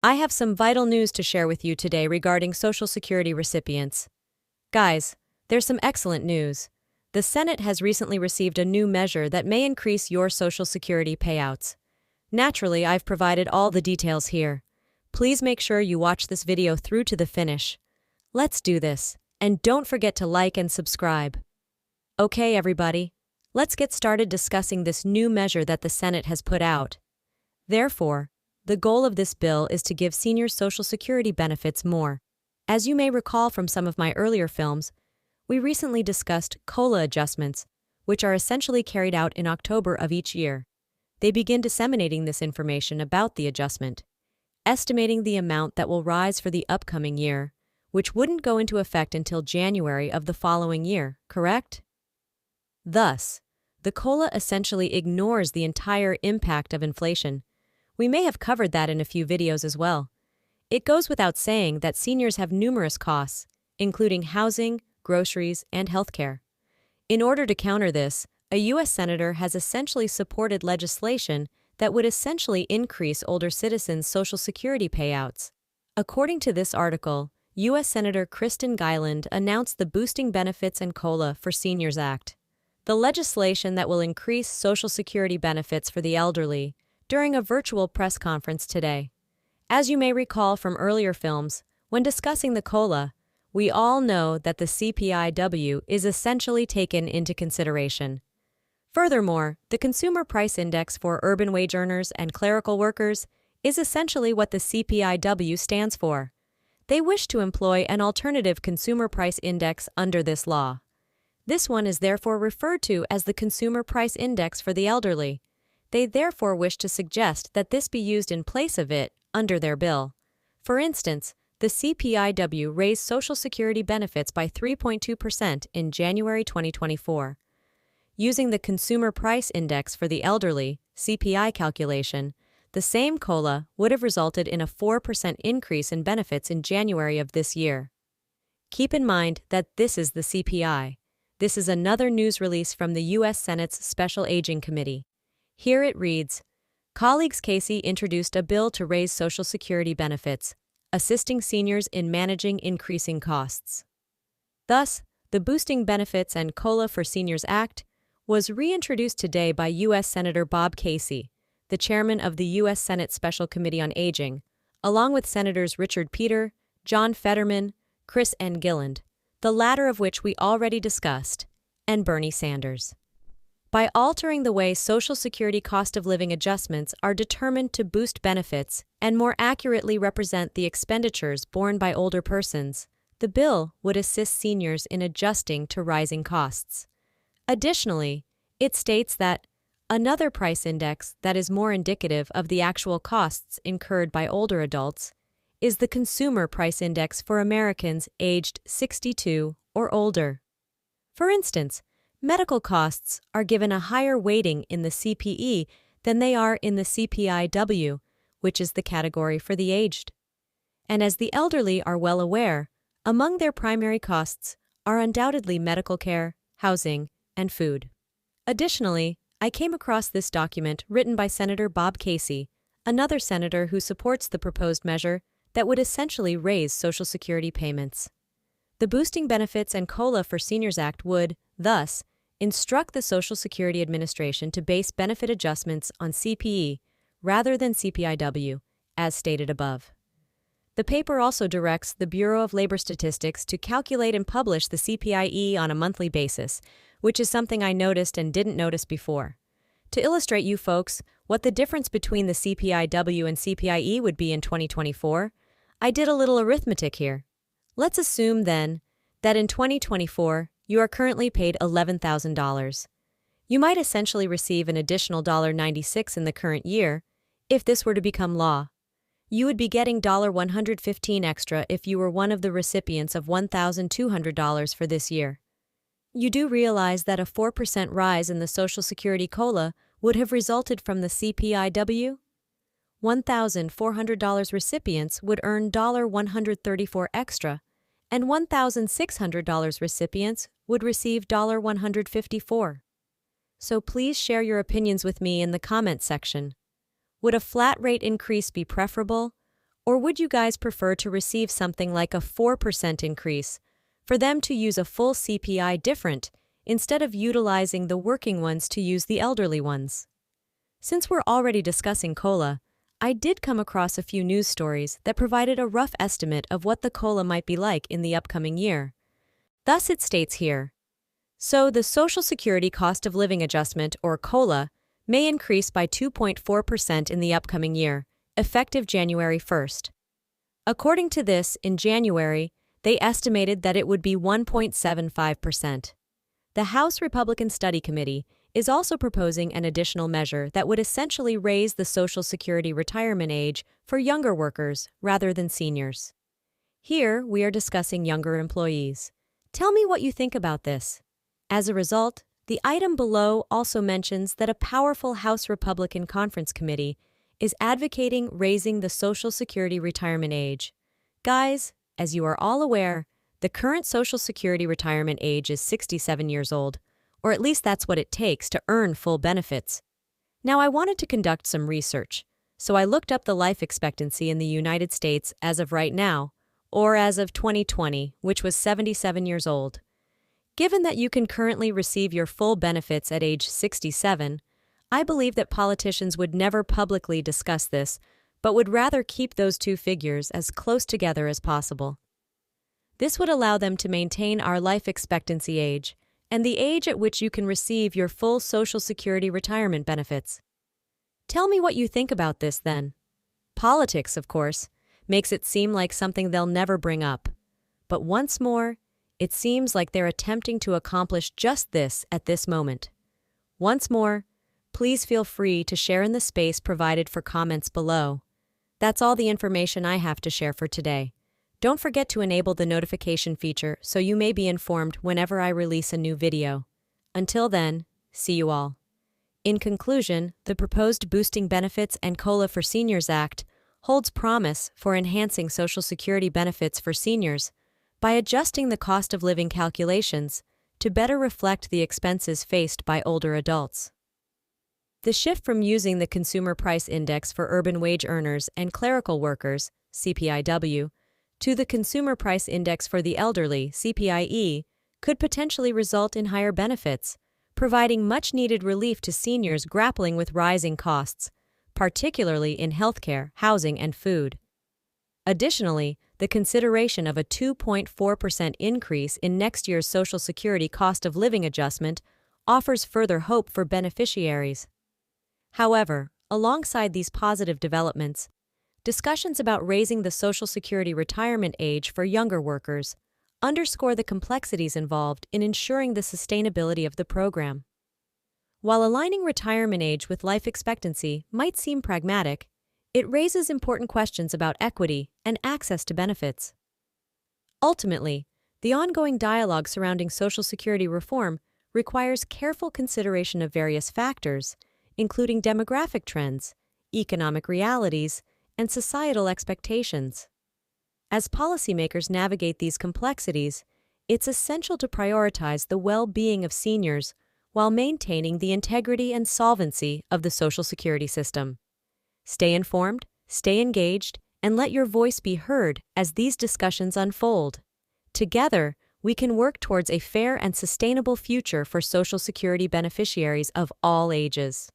I have some vital news to share with you today regarding Social Security recipients. Guys, there's some excellent news. The Senate has recently received a new measure that may increase your Social Security payouts. Naturally, I've provided all the details here. Please make sure you watch this video through to the finish. Let's do this, and don't forget to like and subscribe. Okay, everybody, let's get started discussing this new measure that the Senate has put out. Therefore, the goal of this bill is to give seniors Social Security benefits more. As you may recall from some of my earlier films, we recently discussed COLA adjustments, which are essentially carried out in October of each year. They begin disseminating this information about the adjustment, estimating the amount that will rise for the upcoming year, which wouldn't go into effect until January of the following year, correct? Thus, the COLA essentially ignores the entire impact of inflation. We may have covered that in a few videos as well. It goes without saying that seniors have numerous costs, including housing, groceries, and healthcare. In order to counter this, a U.S. senator has essentially supported legislation that would essentially increase older citizens' Social Security payouts. According to this article, U.S. Senator Kristen Gilliland announced the Boosting Benefits and COLA for Seniors Act, the legislation that will increase Social Security benefits for the elderly, during a virtual press conference today. As you may recall from earlier films, when discussing the COLA, we all know that the CPIW is essentially taken into consideration. Furthermore, the Consumer Price Index for urban wage earners and clerical workers is essentially what the CPIW stands for. They wish to employ an alternative consumer price index under this law. This one is therefore referred to as the Consumer Price Index for the elderly. They therefore wish to suggest that this be used in place of it under their bill. For instance, the CPIW raised Social Security benefits by 3.2% in January 2024. Using the Consumer Price Index for the elderly, CPI calculation, the same COLA would have resulted in a 4% increase in benefits in January of this year. Keep in mind that this is the CPI. This is another news release from the U.S. Senate's Special Aging Committee. Here it reads, Colleagues Casey introduced a bill to raise Social Security benefits, assisting seniors in managing increasing costs. Thus, the Boosting Benefits and COLA for Seniors Act was reintroduced today by U.S. Senator Bob Casey, the chairman of the U.S. Senate Special Committee on Aging, along with Senators Richard Peter, John Fetterman, Chris N. Gilliland, the latter of which we already discussed, and Bernie Sanders. By altering the way Social Security cost of living adjustments are determined to boost benefits and more accurately represent the expenditures borne by older persons, the bill would assist seniors in adjusting to rising costs. Additionally, it states that another price index that is more indicative of the actual costs incurred by older adults is the Consumer Price Index for Americans aged 62 or older. For instance, medical costs are given a higher weighting in the CPE than they are in the CPIW, which is the category for the aged. And as the elderly are well aware, among their primary costs are undoubtedly medical care, housing, and food. Additionally, I came across this document written by Senator Bob Casey, another senator who supports the proposed measure that would essentially raise Social Security payments. The Boosting Benefits and COLA for Seniors Act would, thus, instruct the Social Security Administration to base benefit adjustments on CPE rather than CPIW, as stated above. The paper also directs the Bureau of Labor Statistics to calculate and publish the CPIE on a monthly basis, which is something I noticed and didn't notice before. To illustrate you folks what the difference between the CPIW and CPIE would be in 2024, I did a little arithmetic here. Let's assume, then, that in 2024, you are currently paid $11,000. You might essentially receive an additional $1.96 in the current year if this were to become law. You would be getting $115 extra if you were one of the recipients of $1,200 for this year. You do realize that a 4% rise in the Social Security COLA would have resulted from the CPIW? $1,400 recipients would earn $134 extra, and $1,600 recipients would receive $154. So please share your opinions with me in the comment section. Would a flat rate increase be preferable, Or would you guys prefer to receive something like a 4% increase, for them to use a full CPI different, instead of utilizing the working ones to use the elderly ones? Since we're already discussing COLA, I did come across a few news stories that provided a rough estimate of what the COLA might be like in the upcoming year. Thus it states here. So the Social Security Cost of Living Adjustment, or COLA, may increase by 2.4% in the upcoming year, effective January 1st. According to this, in January, they estimated that it would be 1.75%. The House Republican Study Committee is also proposing an additional measure that would essentially raise the Social Security retirement age for younger workers rather than seniors. Here, we are discussing younger employees. Tell me what you think about this. As a result, the item below also mentions that a powerful House Republican Conference Committee is advocating raising the Social Security retirement age. Guys, as you are all aware, the current Social Security retirement age is 67 years old, or at least that's what it takes to earn full benefits. Now, I wanted to conduct some research, so I looked up the life expectancy in the United States as of right now, or as of 2020, which was 77 years old. Given that you can currently receive your full benefits at age 67, I believe that politicians would never publicly discuss this, but would rather keep those two figures as close together as possible. This would allow them to maintain our life expectancy age and the age at which you can receive your full Social Security retirement benefits. Tell me what you think about this then. Politics, of course, makes it seem like something they'll never bring up. But once more, it seems like they're attempting to accomplish just this at this moment. Once more, please feel free to share in the space provided for comments below. That's all the information I have to share for today. Don't forget to enable the notification feature so you may be informed whenever I release a new video. Until then, see you all. In conclusion, the proposed Boosting Benefits and COLA for Seniors Act holds promise for enhancing Social Security benefits for seniors by adjusting the cost of living calculations to better reflect the expenses faced by older adults. The shift from using the Consumer Price Index for urban wage earners and clerical workers, CPIW, to the Consumer Price Index for the elderly, CPIE, could potentially result in higher benefits, providing much-needed relief to seniors grappling with rising costs, particularly in healthcare, housing, and food. Additionally, the consideration of a 2.4% increase in next year's Social Security cost of living adjustment offers further hope for beneficiaries. However, alongside these positive developments, discussions about raising the Social Security retirement age for younger workers underscore the complexities involved in ensuring the sustainability of the program. While aligning retirement age with life expectancy might seem pragmatic, it raises important questions about equity and access to benefits. Ultimately, the ongoing dialogue surrounding Social Security reform requires careful consideration of various factors, including demographic trends, economic realities, and societal expectations. As policymakers navigate these complexities, it's essential to prioritize the well-being of seniors while maintaining the integrity and solvency of the Social Security system. Stay informed, stay engaged, and let your voice be heard as these discussions unfold. Together, we can work towards a fair and sustainable future for Social Security beneficiaries of all ages.